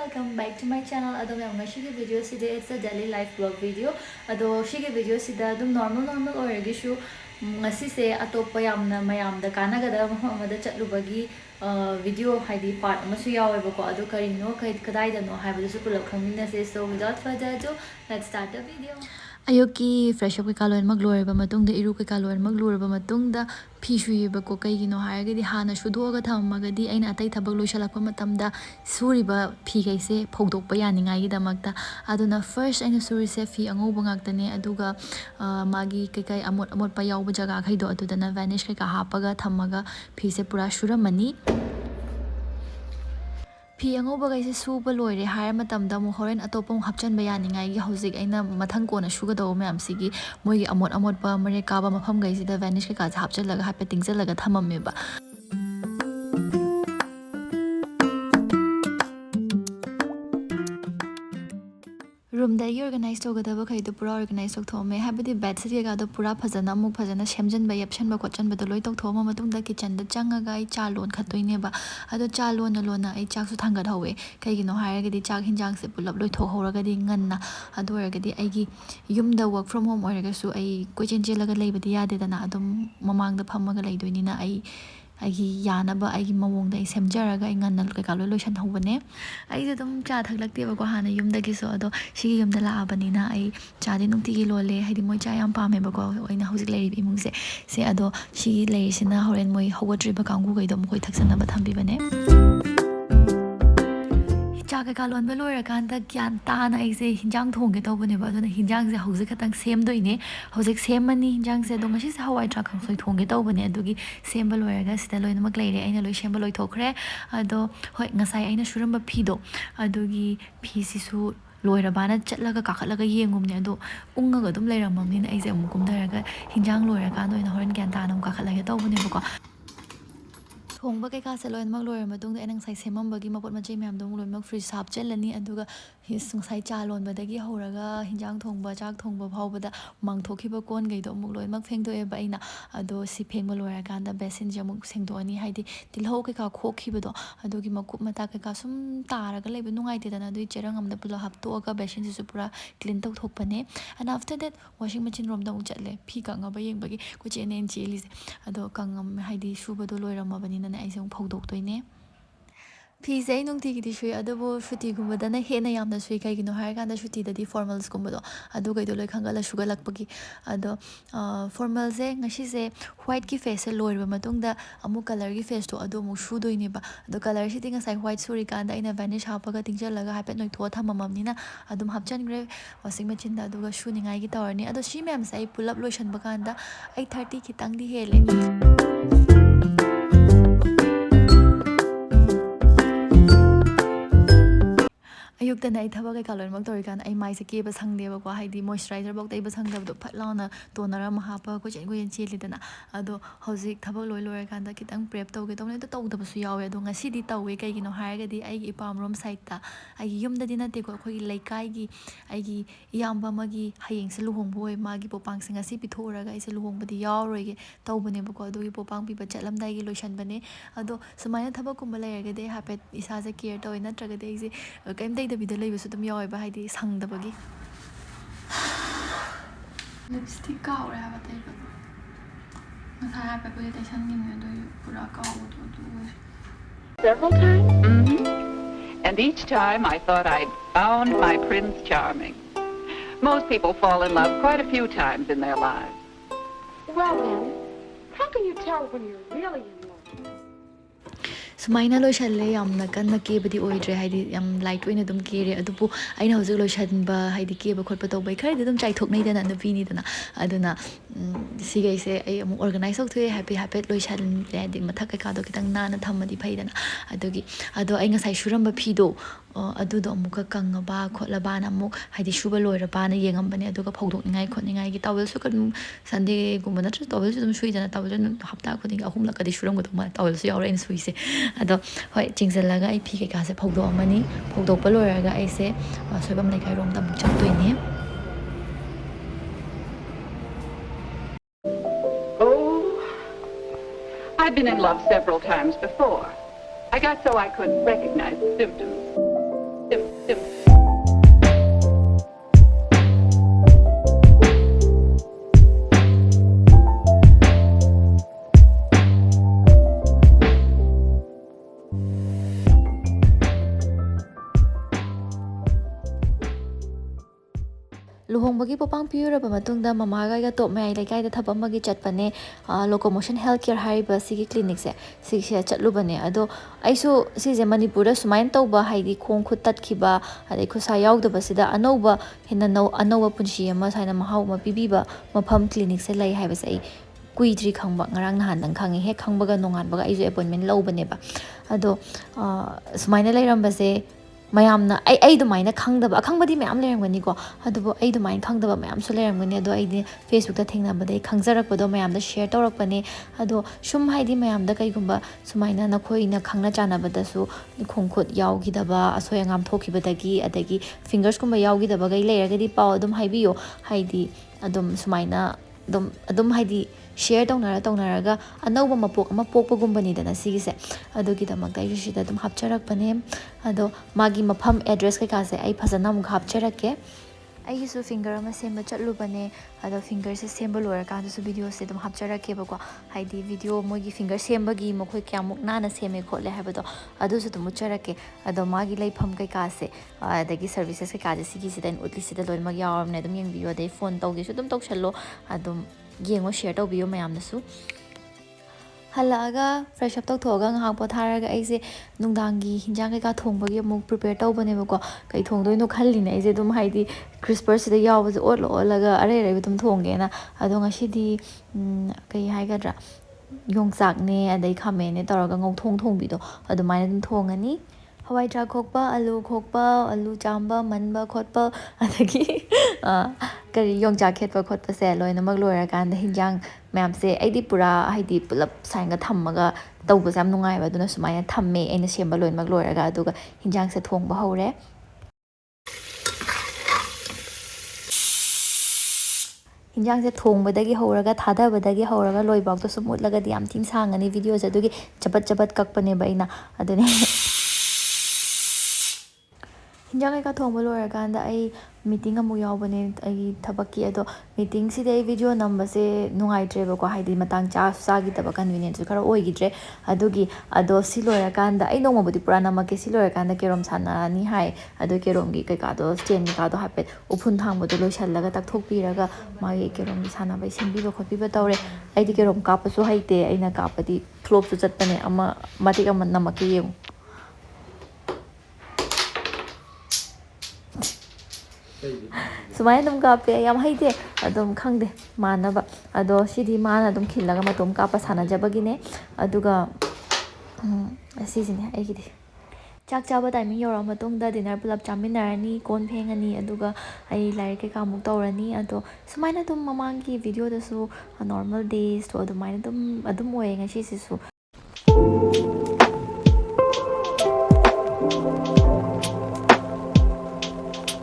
welcome back to my channel. Adom yang ngasi video sida it's a daily life vlog video. Ado shige video sida adom normal oiragi shu ngasi se atopa yamna mayamda kanagada amada chatlubagi video haidi part amasu yaweba ko ado karino kadai dano haibadu pulak khangminase. So without further ado, let's start the video. Ayuki fresh up kalo en maglore ba matung da iru kalo en maglore ba matung da pishu ba ko kai gino ha ga di hana shudo ga tham ma ga di aina atai thabak lo shalak pa matam da suri ba phi kai se phogdok pa yani ngai gi damak da aduna first aina suri se phi ango ba ngak tane aduga magi kai amot pa yaw ba jaga khai do adu da na vanish kai ka ha pa ga thamaga phi se pura shuramani Phi angoba gaise suba loire hair matamda mu horen atopa mu hapchan ba yaningai gi hojik aina mathang kona suga do mayam sigi moigi amot ba mare ka ba mafam gaise da vanish ka hapchan laga hape tingja laga thamame ba room da organize to gada ba khai do pura organize tok thome habadi bed sit ga do pura phajana muk phajana semjan ba yapshan ba khochan ba do loi tok thoma matung da kitchen da changa ga ai cha lon khatoi ne ba ado cha lon na ai chak su thanga dhawe kai gi no hair ga di chak hinjang se pulap loi thok hora ga di ngan na ado ga di ai gi yum da work from home or ga su ai ko chen je laga lei ba di ya de da na adum mamang da phamma ga lei doi ni na ai aigi yana ba aigi mawong da semjara ga ingan nal ka lo shan hobane ai je dum cha thak lakte ba ko hana yum da gi so ado shi yum da la abani na ai cha di nungti gi lo le haidi moi cha yam pa me ba ko oina hojik leri bi mung se ado shi leri sina horen moi hogotri ba kangu ga dum koi thaksana ba thambi bane Chaka kalon ba loira kan ta gyan ta na ai se hinjang thong ge to bune ba na hinjang se hojik khatang sem doi ne hojik sem mani hinjang se dong si sa hawai tra khang soi thong ge to bune adugi sem ba loira ga sita loina mak leire aina loi sem ba loi thokre ado hoi ngasai aina shuram ba phi do adugi phi si su loira bana chatlaga kakhatlaga yengum ne ado unga ga dum leiramam ni ai se amukum daraga hinjang loira kan doina horen gyan ta nam kakhatlaga to bune ba ko thongba kai ka se loin mak loir matung da enang sai semam bagi mapot majai myam dong loin mak fridge hap chelani aduga sung sai cha lon ba dagi horaga hinjang thongba chak thongba phawba da mang thokhiba kon gai do muk loin mak pheng do e ba ina ado si pheng ma loira kan da basin je muk seng do ani haidi tilho kai ka khokhiba do adugi makup mata kai ka sum taraga leba nungai te dana dui cherang amda pulo hap to ga basin su pura clean tok thok pane and after that washing machine rom da uk chatle phi ka nga ba yeng bagi ko che nen cheli ado kangam haidi shuba do loira ma bani na ai song phawdok toine Phi se nungti gi shui adabu shuti gumba da na he na yamna shui kai gi no har kan da shuti da di formals gumba do adu gai do loi khangala sugar lak pagi ado formal se ngashi se white ki face loi ba matung da amu color gi face to adu mu shu doi ne ba ado color shi tinga sai white suri kan da ina vanish ha paga tingja laga ha pet noi tho thamamam ni na adum hapchan gre washing machine da adu ga shu ningai gi tawrni ado shi mem sai pull up lotion ba kan da 8:30 ki tang di hele ayuk da nai thaba kai kalon mak tori kan ai mai se ke ba sang de ba ko haidi moisturizer bok dai ba sang da do phat launa tonara ma ha pa ko chen ko yen cheli dana ado hojik thaba loi loi kan da kitang prep to ge to ne to da ba su yawe ado ngasi di tawe kai gi no har ga di ai gi ipam rom side ta ai gi yum da di na te ko khoi lai kai gi ai gi yamba ma gi hayeng se luhong boi ma gi popang sing asi pi thora ga ai se luhong ba di yaw roi ge to bune ba ko ado gi popang pi ba chatlam dai gi lotion bane ado sumai thaba kum ba lai ga de ha pet isa se care to na tra ga de gi kaim dai da bida lai su dum yaw ba haidi sang da bagi lipstick ka ora ha ba tai ba na ha pa ba de sang ni me do pura ka ho to Several times? And each time I thought I'd found my Prince Charming. Most people fall in love quite a few times in their lives. Well then, how can you tell when you're really in love? Sumaina lo shalle yamna kan na ke badi oidre haidi yam light oina dum ke re adupu aina hojik lo shan ba haidi ke ba khot pa to bai khari dum chai thok nei dana na pi ni dana aduna si gai se ai amu organize ok thue happy lo shan le di mathak ka do kitang na na thamadi phai dana adugi ado ai ngasai shuram ba phi do adudo amuka kanga ba khotla ba na amuk haidi shuba loira ba na yengam bane aduga phawdok ningai khot ningai gi tawel su kan sunday gumba na tawel su dum shui dana tawel hapta khot ninga ahum la ka di shuram ga ma tawel su yaure in sui se ado hoi chingzalaga ai phi ka se phawdok amani phawdok pa loira ga ai se soibam lai kai rom da muk chak toi ne Oh, I've been in love several times before. I got so I could recognize the symptoms. luhongbagi popang piyuraba matungda mamaga ga top mai lekai da thap amagi chatpane locomotion health care hariba sigi clinic se sigi chatlubane ado aisu sije manipur da sumain tawba haidi khong khut tatkhiba adai khusa yaudaba sida anauba hina anauba punshi ama saina mahau ma pibiba mafam clinic se lai haiba se kuidri khangba ngarang nahan dang khangi he khangbaga nonganbaga aisu appointment lobane ba ado sumaina lairam base mayamna ai dumaina khangdaba akhangbadi mayam lerangani ko adubo ai dumain khangdaba mayam su lerangani ado ai Facebook ta thengnabadai khangjarakpado mayam da share tawrakpane ado shum haidi mayam da kaigumba sumaina nakhoina khangna chanabada su khongkhut yaugidaba asoi angam thokibadagi adagi fingers kumba yaugidaba gai leragadi paw adum haibiyo haidi adum sumaina adum haidi share taunaraga anauba mapok ama pokpagumbanida na sigise adugidamagda ai sida adum hapcharakpane ado magi mafam address kai ka se ai phajana muk hapcharake ai su finger ama semba chatlubane ado finger se semba lora ka su video se dum hapcharake bako haidi video mogi finger semba gi mokoi kyamuk nana seme khole habado adu su dum charake ado magi laifam kai ka se adagi services kai ka sigi sida utli sida loi mag yawamne dum yeng video dai phone tawge su dum tawchallo adum yengo share tawbiyo mayam nasu halaga fresh up tawthoga ngahak potharaga aise nungdangi hinjang kai ka thongbagi amuk prepare tawbane bako kai thongdoino khallina aise dum haidi crisper sida yawbaje olaga are dum thongena ado ngasidi kai haigadra yongchak ne adai khame ne tawraga ngauthong thongbido adumaina dum thongani hawai thak khokpa alu chamba manba khotpa adagi kari yongchak khetpa khotpa se loina mag loira kan da hinjang mayam se aidi pura haidi pulap sainga thammaga tawba jam nungai ba duna sumaina thamme aina semba loin mag loira ga aduga hinjang se thongba hore hinjang se thongbadagi horaga thadabadagi horaga loibak to sumutlaga di am tin sangani video se adugi chabat kakpane ba ina adune hinjang ka thongba lora kanda ai meeting amu yawbane ai thabaki ado meeting si dei video number se nungai treba ko haidi matang cha gi taba convenience khara oigidre adugi ado si lora kanda ai nongma budi purana make si lora kanda kerom sana ni hai ado kerom gi kai ka do stand ka do hapet uphun thangbo do loisallaga tak thokpiraga magi kerom gi sana bai simbi ba khopi ba tawre ai di kerom ka pa su haite aina ka padi flop su chatpane ama matik ama namake yeng sumaina dum kape yam haide adum khangde manaba ado sidi mana dum khillaga matom kapa sana jabagine aduga asisine aigidi chak chaba timing yora matungda dinner pulap chaminarani kon phengani aduga ai laire ke kamuk tawrani ado sumaina dum mamangi video da su normal days to adumaina dum oye ngasi sisu